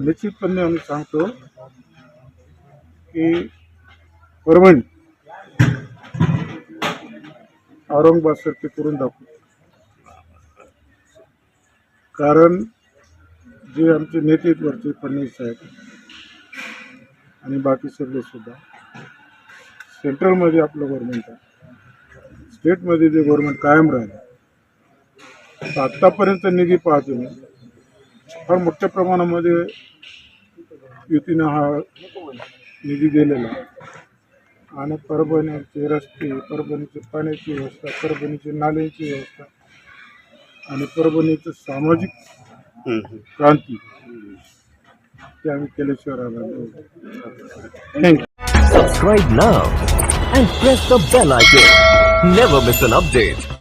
निश्चितपणे आम्ही सांगतो की परभणी औरंगाबादसारखे करून दाखवू. कारण जे आमचे नेते आहेत वरचे फडणवीस साहेब आणि बाकी सगळे सुद्धा, सेंट्रलमध्ये आपलं गव्हर्नमेंट आहे, स्टेटमध्ये जे गव्हर्नमेंट कायम राहिलं, तर आत्तापर्यंत निधी पाहतो मी फार मोठ्या प्रमाणामध्ये युतीनं हा निधी दिलेला आहे. आणि परभणीचे रस्ते, परभणीची पाण्याची व्यवस्था, परभणीची नाल्यांची व्यवस्था आणि परभणीचं सामाजिक क्रांती ते आम्ही केल्याशिवाय राहिलो. Thank you. Subscribe now and press the bell icon. Never miss an update.